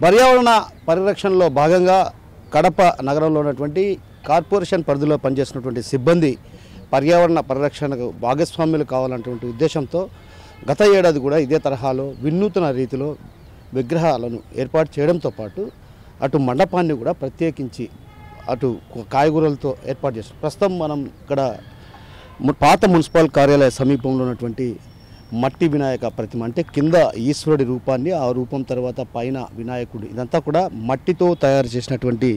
పర్యావరణ పరిరక్షణలో భాగంగా కడప నగరంలో ఉన్నటువంటి కార్పొరేషన్ పరిధిలో పనిచేస్తున్నటువంటి సిబ్బంది పర్యావరణ పరిరక్షణకు భాగస్వాములు కావాలన్నటువంటి ఉద్దేశంతో గత ఏడాది కూడా ఇదే తరహాలో వినూత్న రీతిలో విగ్రహాలను ఏర్పాటు చేయడంతో పాటు అటు మండపాన్ని కూడా ప్రత్యేకించి అటు కాయగూరలతో ఏర్పాటు చేస్తాం. ప్రస్తుతం మనం ఇక్కడ పాత మున్సిపల్ కార్యాలయ సమీపంలో ఉన్నటువంటి మట్టి వినాయక ప్రతిమ, అంటే కింద ఈశ్వరుడి రూపాన్ని, ఆ రూపం తర్వాత పైన వినాయకుడు, ఇదంతా కూడా మట్టితో తయారు చేసినటువంటి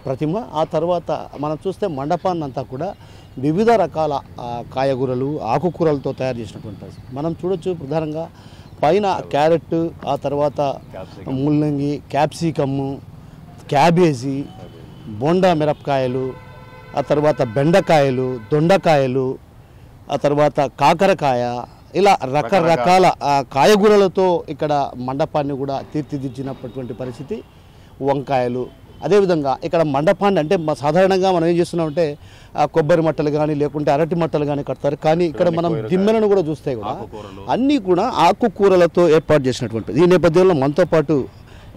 ప్రతిమ. ఆ తర్వాత మనం చూస్తే మండపాన్ని అంతా కూడా వివిధ రకాల కాయగూరలు ఆకుకూరలతో తయారు చేసినటువంటి ప్రతిమ మనం చూడొచ్చు. ప్రధానంగా పైన క్యారెట్, ఆ తర్వాత ముల్లంగి, క్యాప్సికమ్ము, క్యాబేజీ, బోండా మిరపకాయలు, ఆ తర్వాత బెండకాయలు, దొండకాయలు, ఆ తర్వాత కాకరకాయ, ఇలా రకరకాల కాయగూరలతో ఇక్కడ మండపాన్ని కూడా తీర్చిదిద్దినటువంటి పరిస్థితి. వంకాయలు, అదేవిధంగా ఇక్కడ మండపాన్ని అంటే సాధారణంగా మనం ఏం చేస్తున్నామంటే కొబ్బరి మట్టలు కానీ లేకుంటే అరటి మట్టలు కానీ కడతారు, కానీ ఇక్కడ మనం దిమ్మెలను కూడా చూస్తే కూడా అన్నీ కూడా ఆకుకూరలతో ఏర్పాటు చేసినటువంటి. ఈ నేపథ్యంలో మనతో పాటు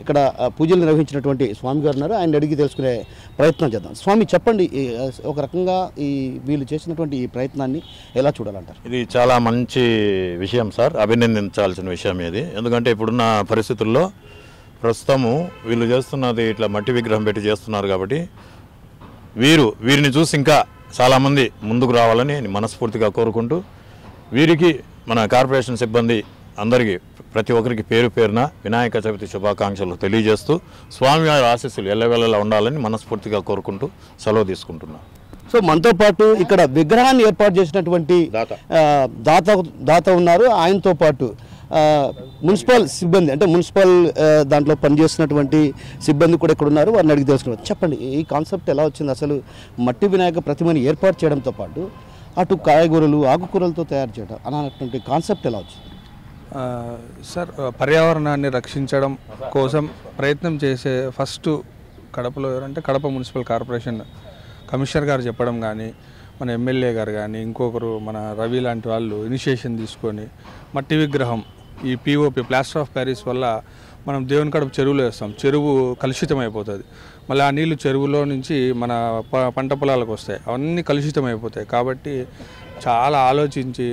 ఇక్కడ పూజలు నిర్వహించినటువంటి స్వామి గారు ఉన్నారు, ఆయన అడిగి తెలుసుకునే ప్రయత్నం చేద్దాం. స్వామి, చెప్పండి, ఒక రకంగా వీళ్ళు చేసినటువంటి ఈ ప్రయత్నాన్ని ఎలా చూడాలంటారు? ఇది చాలా మంచి విషయం సార్, అభినందించాల్సిన విషయం ఇది. ఎందుకంటే ఇప్పుడున్న పరిస్థితుల్లో ప్రస్తుతము వీళ్ళు చేస్తున్నది ఇట్లా మట్టి విగ్రహం పెట్టి చేస్తున్నారు కాబట్టి వీరిని చూసి ఇంకా చాలామంది ముందుకు రావాలని మనస్ఫూర్తిగా కోరుకుంటూ, వీరికి మన కార్పొరేషన్ సిబ్బంది అందరికీ ప్రతి ఒక్కరికి పేరు పేరున వినాయక చవితి శుభాకాంక్షలు తెలియజేస్తూ స్వామివారి ఆశీస్సులు ఎల్లవేళలా ఉండాలని మనస్ఫూర్తిగా కోరుకుంటూ సెలవు తీసుకుంటున్నాను. సో మనతో పాటు ఇక్కడ విగ్రహాన్ని ఏర్పాటు చేసినటువంటి దాత ఉన్నారు. ఆయనతో పాటు మున్సిపల్ సిబ్బంది, అంటే మున్సిపల్ దాంట్లో పనిచేస్తున్నటువంటి సిబ్బంది కూడా ఇక్కడ ఉన్నారు, వారిని అడిగి తెలుసుకున్నారు. చెప్పండి, ఈ కాన్సెప్ట్ ఎలా వచ్చింది? అసలు మట్టి వినాయక ప్రతిమని ఏర్పాటు చేయడంతో పాటు అటు కాయగూరలు ఆకుకూరలతో తయారు చేయడం అన్నటువంటి కాన్సెప్ట్ ఎలా వచ్చింది? సార్, పర్యావరణాన్ని రక్షించడం కోసం ప్రయత్నం చేసే ఫస్ట్ కడపలో ఎవరంటే కడప మున్సిపల్ కార్పొరేషన్ కమిషనర్ గారు చెప్పడం కానీ, మన ఎమ్మెల్యే గారు కానీ, ఇంకొకరు మన రవి లాంటి వాళ్ళు ఇనిషియేషన్ తీసుకొని మట్టి విగ్రహం, ఈ పిఓపి ప్లాస్టర్ ఆఫ్ ప్యారిస్ వల్ల మనం దేవుని కడప చెరువులో వేస్తాం, చెరువు కలుషితం అయిపోతుంది. మళ్ళీ ఆ నీళ్లు చెరువులో నుంచి మన పంట పొలాలకు వస్తాయి, అవన్నీ కలుషితం అయిపోతాయి. కాబట్టి చాలా ఆలోచించి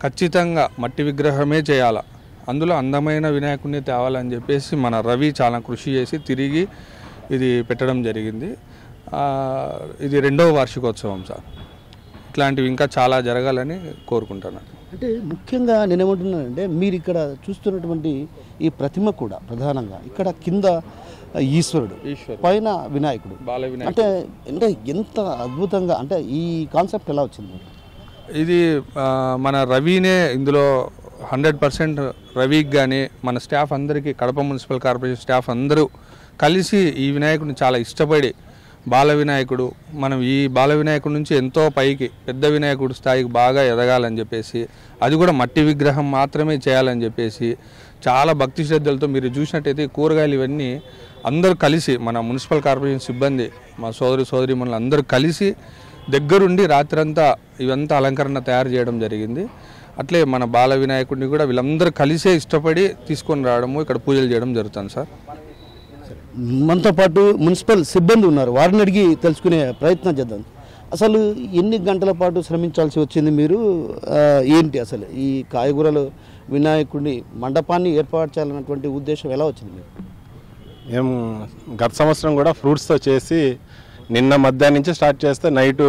ఖచ్చితంగా మట్టి విగ్రహమే చేయాలా, అందులో అందమైన వినాయకుడిని తేవాలని చెప్పేసి మన రవి చాలా కృషి చేసి తిరిగి ఇది పెట్టడం జరిగింది. ఇది 2వ వార్షికోత్సవం సార్. ఇట్లాంటివి ఇంకా చాలా జరగాలని కోరుకుంటున్నాను. అంటే ముఖ్యంగా నేనేమంటున్నానంటే, మీరు ఇక్కడ చూస్తున్నటువంటి ఈ ప్రతిమ కూడా ప్రధానంగా ఇక్కడ కింద ఈశ్వరుడు, పైన వినాయకుడు, అంటే ఎంత అద్భుతంగా, అంటే ఈ కాన్సెప్ట్ ఎలా వచ్చింది? ఇది మన రవినే ఇందులో 100% రవికి కానీ మన స్టాఫ్ అందరికీ, కడప మున్సిపల్ కార్పొరేషన్ స్టాఫ్ అందరూ కలిసి ఈ వినాయకుడిని చాలా ఇష్టపడి, బాల వినాయకుడు, మనం ఈ బాల వినాయకుడి నుంచి ఎంతో పైకి పెద్ద వినాయకుడు స్థాయికి బాగా ఎదగాలని చెప్పేసి, అది కూడా మట్టి విగ్రహం మాత్రమే చేయాలని చెప్పేసి చాలా భక్తి శ్రద్ధలతో మీరు చూసినట్టయితే కూరగాయలు ఇవన్నీ అందరూ కలిసి, మన మున్సిపల్ కార్పొరేషన్ సిబ్బంది, మా సోదరిమణులు అందరూ కలిసి దగ్గరుండి రాత్రంతా ఇవంతా అలంకరణ తయారు చేయడం జరిగింది. అట్లే మన బాల వినాయకుడిని కూడా వీళ్ళందరూ కలిసే ఇష్టపడి తీసుకొని రావడము, ఇక్కడ పూజలు చేయడం జరుగుతుంది సార్. మనతో పాటు మున్సిపల్ సిబ్బంది ఉన్నారు, వారిని అడిగి తెలుసుకునే ప్రయత్నం చేద్దాం. అసలు ఎన్ని గంటల పాటు శ్రమించాల్సి వచ్చింది మీరు? ఏంటి అసలు ఈ కాయగూరలు వినాయకుడిని మండపాన్ని ఏర్పాటు చేయాలన్నటువంటి ఉద్దేశం ఎలా వచ్చింది మీకు? మేము గత సంవత్సరం కూడా ఫ్రూట్స్తో చేసి నిన్న మధ్యాహ్నం నుంచి స్టార్ట్ చేస్తే నైటు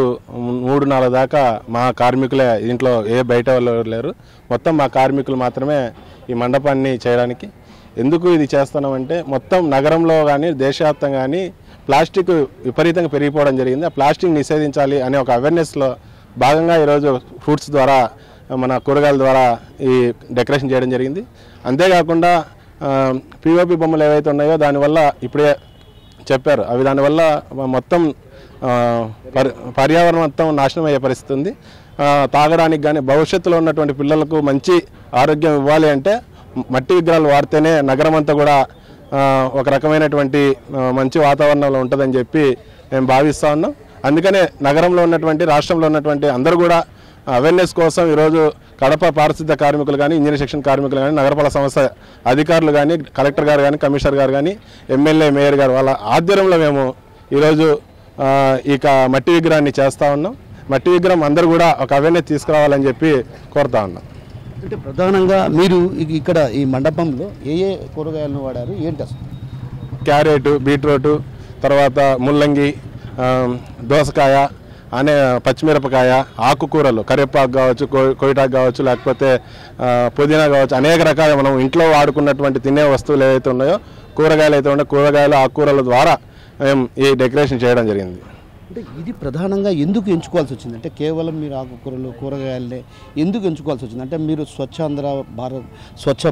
3-4 దాకా మా కార్మికులే, ఇంట్లో ఏ బయట వాళ్ళు లేరు, మొత్తం మా కార్మికులు మాత్రమే ఈ మండపాన్ని చేయడానికి. ఎందుకు ఇది చేస్తున్నామంటే, మొత్తం నగరంలో కానీ దేశవ్యాప్తంగా కానీ ప్లాస్టిక్ విపరీతంగా పెరిగిపోవడం జరిగింది. ఆ ప్లాస్టిక్ నిషేధించాలి అనే ఒక అవేర్నెస్లో భాగంగా ఈరోజు ఫ్రూట్స్ ద్వారా, మన కూరగాయల ద్వారా ఈ డెకరేషన్ చేయడం జరిగింది. అంతేకాకుండా పిఓపి బొమ్మలు ఏవైతే ఉన్నాయో దానివల్ల ఇప్పుడే చెప్పారు, అవి దానివల్ల మొత్తం పర్యావరణం మొత్తం నాశనం అయ్యే పరిస్థితి ఉంది. తాగడానికి కానీ భవిష్యత్తులో ఉన్నటువంటి పిల్లలకు మంచి ఆరోగ్యం ఇవ్వాలి అంటే మట్టి విగ్రహాలు వాడితేనే నగరం అంతా కూడా ఒక రకమైనటువంటి మంచి వాతావరణంలో ఉంటుందని చెప్పి మేము భావిస్తూ ఉన్నాం. అందుకనే నగరంలో ఉన్నటువంటి, రాష్ట్రంలో ఉన్నటువంటి అందరూ కూడా అవేర్నెస్ కోసం ఈరోజు కడప పారిశుద్ధ కార్మికులు కానీ, ఇంజనీరింగ్ సెక్షన్ కార్మికులు కానీ, నగరపాలక సంస్థ అధికారులు కానీ, కలెక్టర్ గారు కానీ, కమిషనర్ గారు కానీ, ఎమ్మెల్యే మేయర్ గారు వాళ్ళ ఆధ్వర్యంలో మేము ఈరోజు ఇక మట్టి విగ్రహాన్ని చేస్తూ ఉన్నాం. మట్టి విగ్రహం అందరూ కూడా ఒక అవేర్నెస్ తీసుకురావాలని చెప్పి కోరుతా ఉన్నాం. అంటే ప్రధానంగా మీరు ఇక్కడ ఈ మండపంలో ఏ కూరగాయలను వాడారు, ఏంటి అసలు? క్యారెట్, బీట్రూట్, తర్వాత ముల్లంగి, దోసకాయ, పచ్చిమిరపకాయ, ఆకుకూరలు, కరివేపాకు కావచ్చు, కొయిటాకు కావచ్చు, లేకపోతే పుదీనా కావచ్చు, అనేక రకాల మనం ఇంట్లో వాడుకున్నటువంటి తినే వస్తువులు ఏవైతే ఉన్నాయో, కూరగాయలు అయితే ఉన్నాయో, కూరగాయలు ఆకుకూరల ద్వారా మేము ఈ డెకరేషన్ చేయడం జరిగింది. అంటే ఇది ప్రధానంగా ఎందుకు ఎంచుకోవాల్సి వచ్చింది? అంటే కేవలం మీరు ఆకుకూరలు, కూరగాయలనే ఎందుకు ఎంచుకోవాల్సి వచ్చింది? అంటే మీరు స్వచ్ఛ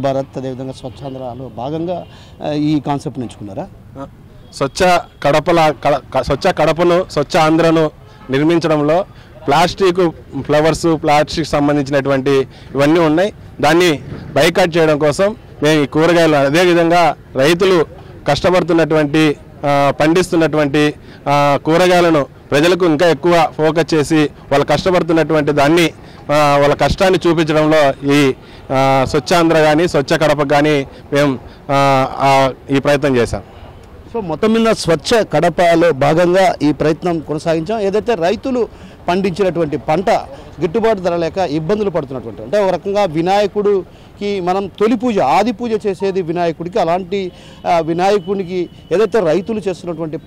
భారత్ అదేవిధంగా స్వచ్ఛాంధ్రలో భాగంగా ఈ కాన్సెప్ట్ని ఎంచుకున్నారా? స్వచ్ఛ కడపను, స్వచ్ఛ ఆంధ్రను నిర్మించడంలో ప్లాస్టిక్ ఫ్లవర్స్, ప్లాస్టిక్ సంబంధించినటువంటి ఇవన్నీ ఉన్నాయి. దాన్ని బైకాట్ చేయడం కోసం మేము ఈ కూరగాయలు, అదేవిధంగా రైతులు కష్టపడుతున్నటువంటి పండిస్తున్నటువంటి కూరగాయలను ప్రజలకు ఇంకా ఎక్కువ ఫోకస్ చేసి వాళ్ళు కష్టపడుతున్నటువంటి దాన్ని వాళ్ళ కష్టాన్ని చూపించడంలో ఈ స్వచ్ఛాంధ్ర కానీ, స్వచ్ఛ కడప కానీ మేము ఈ ప్రయత్నం చేశాం. సో మొత్తం మీద స్వచ్ఛ కడపలో భాగంగా ఈ ప్రయత్నం కొనసాగించాం. ఏదైతే రైతులు పండించినటువంటి పంట గిట్టుబాటు ధర లేక ఇబ్బందులు పడుతున్నటువంటి, అంటే ఒక రకంగా వినాయకుడికి మనం తొలి పూజ, ఆది పూజ చేసేది వినాయకుడికి. అలాంటి వినాయకుడికి ఏదైతే రైతులు చేస్తున్నటువంటి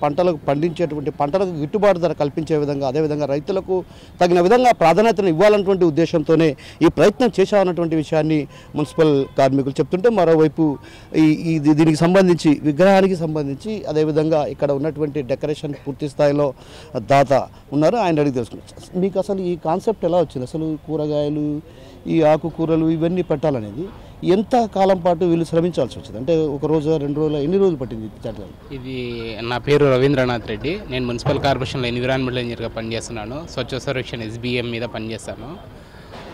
పండించేటువంటి పంటలకు గిట్టుబాటు ధర కల్పించే విధంగా, అదేవిధంగా రైతులకు తగిన విధంగా ప్రాధాన్యతను ఇవ్వాలన్నటువంటి ఉద్దేశంతోనే ఈ ప్రయత్నం చేశామన్నటువంటి విషయాన్ని మున్సిపల్ కార్మికులు చెప్తుంటే, మరోవైపు దీనికి సంబంధించి విగ్రహానికి సంబంధించి అదేవిధంగా ఇక్కడ ఉన్నటువంటి డెకరేషన్ పూర్తి స్థాయిలో దాత ఉన్నారు, ఆయన అడిగి తెలుసుకున్నారు. మీకు అసలు ఈ కాన్సెప్ట్ ఎలా వచ్చింది? అసలు కూరగాయలు, ఈ ఆకుకూరలు ఇవన్నీ పెట్టాలనేది ఎంత కాలం పాటు వీళ్ళు శ్రమించాల్సి వచ్చింది? అంటే ఒక రోజు, 2 రోజులు, ఎన్ని రోజులు పట్టింది? ఇది నా పేరు రవీంద్రనాథ్ రెడ్డి. నేను మున్సిపల్ కార్పొరేషన్లో ఎన్విరాన్మెంటల్ ఇంజనీర్గా పనిచేస్తున్నాను. స్వచ్ఛ సర్వేక్షణ SBM మీద పనిచేస్తాను.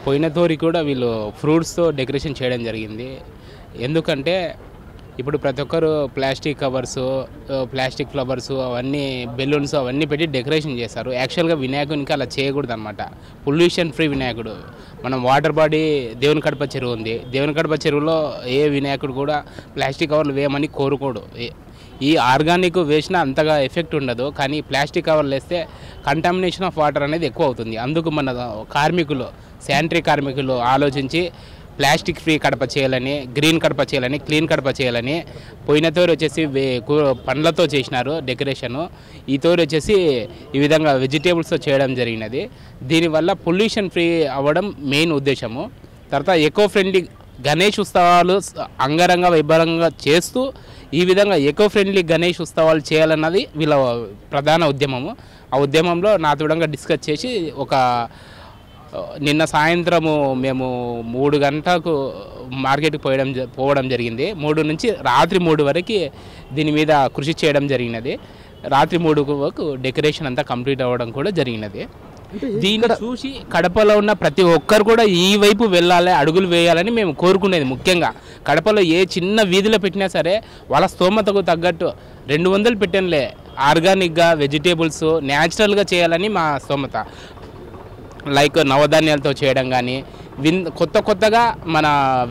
పోయిన తోరి కూడా వీళ్ళు ఫ్రూట్స్తో డెకరేషన్ చేయడం జరిగింది. ఎందుకంటే ఇప్పుడు ప్రతి ఒక్కరు ప్లాస్టిక్ కవర్సు, ప్లాస్టిక్ ఫ్లవర్సు, అవన్నీ బెలూన్స్ అవన్నీ పెట్టి డెకరేషన్ చేస్తారు. యాక్చువల్గా వినాయకునికి అలా చేయకూడదు అనమాట. పొల్యూషన్ ఫ్రీ వినాయకుడు. మనం వాటర్ బాడీ దేవుని కడప చెరువు ఉంది. దేవుని కడప చెరువులో ఏ వినాయకుడు కూడా ప్లాస్టిక్ కవర్లు వేయమని కోరుకోడు. ఈ ఆర్గానిక్ వేసినా అంతగా ఎఫెక్ట్ ఉండదు, కానీ ప్లాస్టిక్ కవర్లు వేస్తే కంటామినేషన్ ఆఫ్ వాటర్ అనేది ఎక్కువ అవుతుంది. అందుకు మన కార్మికులు, శానిటరీ కార్మికులు ఆలోచించి ప్లాస్టిక్ ఫ్రీ కడప చేయాలని, గ్రీన్ కడప చేయాలని, క్లీన్ కడప చేయాలని పోయిన తోరు వచ్చేసి పండ్లతో చేసినారు డెకరేషను. ఈ తోరు వచ్చేసి ఈ విధంగా వెజిటేబుల్స్తో చేయడం జరిగినది. దీనివల్ల పొల్యూషన్ ఫ్రీ అవ్వడం మెయిన్ ఉద్దేశము. తర్వాత ఎకో ఫ్రెండ్లీ గణేష్ ఉత్సవాలు అంగరంగ వైభవంగా చేస్తూ ఈ విధంగా ఎకో ఫ్రెండ్లీ గణేష్ ఉత్సవాలు చేయాలన్నది వీళ్ళ ప్రధాన ఉద్యమము. ఆ ఉద్యమంలో నాతోడంగా డిస్కస్ చేసి నిన్న సాయంత్రము మేము 3 గంటలకు మార్కెట్కి పోవడం జరిగింది. 3 నుంచి రాత్రి 3 వరకు దీని మీద కృషి చేయడం జరిగినది. రాత్రి 3 వరకు డెకరేషన్ అంతా కంప్లీట్ అవ్వడం కూడా జరిగినది. దీన్ని చూసి కడపలో ఉన్న ప్రతి ఒక్కరు కూడా ఈ వైపు వెళ్ళాలి, అడుగులు వేయాలని మేము కోరుకునేది. ముఖ్యంగా కడపలో ఏ చిన్న వీధిలో పెట్టినా సరే వాళ్ళ స్తోమతకు తగ్గట్టు 200 పెట్టనులే, ఆర్గానిక్గా వెజిటేబుల్స్ న్యాచురల్గా చేయాలని మా స్తోమత. లైక్ నవధాన్యాలతో చేయడం కానీ, కొత్తగా మన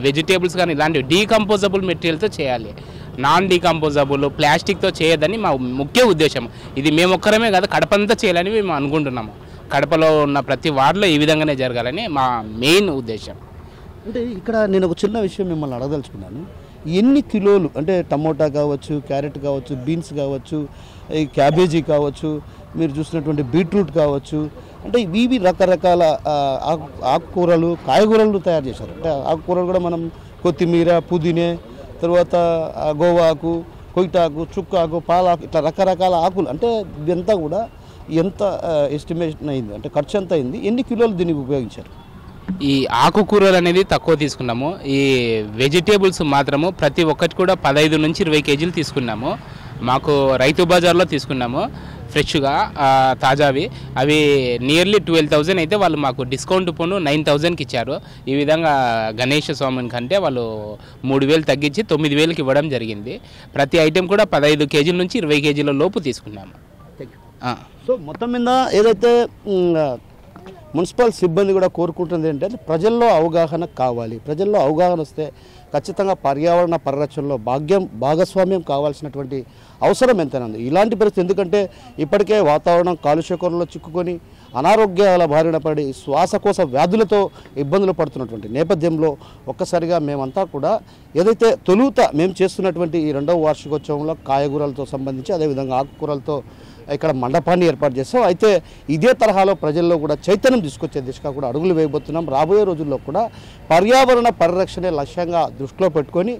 వెజిటేబుల్స్ కానీ ఇలాంటి డీకంపోజబుల్ మెటీరియల్తో చేయాలి. నాన్ డీకంపోజబుల్ ప్లాస్టిక్తో చేయదని మా ముఖ్య ఉద్దేశం. ఇది మేము ఒక్కరమే కాదు, కడపంతా చేయాలని మేము అనుకుంటున్నాము. కడపలో ఉన్న ప్రతి వార్డులో ఈ విధంగానే జరగాలని మా మెయిన్ ఉద్దేశం. అంటే ఇక్కడ నేను ఒక చిన్న విషయం మిమ్మల్ని అడగదలుచుకున్నాను. ఎన్ని కిలోలు, అంటే టమోటా కావచ్చు, క్యారెట్ కావచ్చు, బీన్స్ కావచ్చు, ఈ క్యాబేజీ కావచ్చు, మీరు చూసినటువంటి బీట్రూట్ కావచ్చు, అంటే ఇవి రకరకాల ఆకుకూరలు, కాయగూరలు తయారు చేశారు. అంటే ఆకుకూరలు కూడా మనం కొత్తిమీర, పుదీనే, తర్వాత గోవాకు, కొయిటాకు, చుక్కాకు, పాలాకు, ఇట్లా రకరకాల ఆకులు. అంటే ఇదంతా కూడా ఎంత ఎస్టిమేషన్ అయింది, అంటే ఖర్చు ఎంత అయింది, ఎన్ని కిలోలు దీనికి ఉపయోగించారు? ఈ ఆకుకూరలు అనేది తక్కువ తీసుకున్నాము. ఈ వెజిటేబుల్స్ మాత్రము ప్రతి ఒక్కటి కూడా 15 నుంచి 20 కేజీలు తీసుకున్నాము. మాకు రైతు బజార్లో తీసుకున్నాము ఫ్రెష్గా తాజావి. అవి నియర్లీ 12,000 అయితే వాళ్ళు మాకు డిస్కౌంట్ పోను 9,000కి ఇచ్చారు. ఈ విధంగా గణేష్ స్వామిని కంటే వాళ్ళు 3,000 తగ్గించి 9,000కి ఇవ్వడం జరిగింది. ప్రతి ఐటెం కూడా 15 కేజీల నుంచి 20 కేజీల లోపు తీసుకున్నాము. సో మొత్తం మీద ఏదైతే మున్సిపల్ సిబ్బంది కూడా కోరుకుంటుంది ఏంటంటే ప్రజల్లో అవగాహన కావాలి. ప్రజల్లో అవగాహన వస్తే ఖచ్చితంగా పర్యావరణ పరిరక్షణలో భాగస్వామ్యం కావాల్సినటువంటి అవసరం ఎంతైనా ఉంది. ఇలాంటి పరిస్థితి ఎందుకంటే ఇప్పటికే వాతావరణం కాలుష్యకరంలో చిక్కుకొని అనారోగ్యాల బారిన పడి శ్వాసకోశ వ్యాధులతో ఇబ్బందులు పడుతున్నటువంటి నేపథ్యంలో ఒక్కసారిగా మేమంతా కూడా ఏదైతే తొలుత మేము చేస్తున్నటువంటి ఈ 2వ వార్షికోత్సవంలో కాయగూరలతో సంబంధించి అదేవిధంగా ఆకుకూరలతో ఇక్కడ మండపాన్ని ఏర్పాటు చేస్తాం. అయితే ఇదే తరహాలో ప్రజల్లో కూడా చైతన్యం తీసుకొచ్చే దిశగా కూడా అడుగులు వేయబోతున్నాం. రాబోయే రోజుల్లో కూడా పర్యావరణ పరిరక్షణే లక్ష్యంగా దృష్టిలో పెట్టుకొని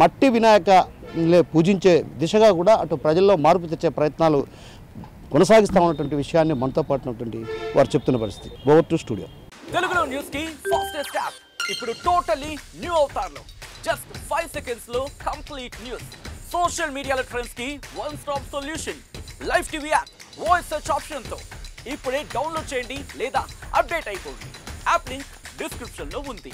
మట్టి వినాయక పూజించే దిశగా కూడా అటు ప్రజల్లో మార్పు తెచ్చే ప్రయత్నాలు కొనసాగిస్తామన్నటువంటి విషయాన్ని మనతో పాటున్నటువంటి వారు చెప్తున్న పరిస్థితి. Over to studio. తెలుగులో న్యూస్ కి ఫాస్టెస్ట్ యాప్ ఇప్పుడు టోటల్లీ న్యూ అవతార్లో జస్ట్ 5 సెకండ్స్ లో కంప్లీట్ న్యూస్. సోషల్ మీడియాలో ట్రెండ్స్ కి one stop solution. Live TV app voice search option తో ఇప్పుడే డౌన్లోడ్ చేయండి లేదా అప్డేట్ అయిపోండి. యాప్ లింక్ డిస్క్రిప్షన్ లో ఉంది.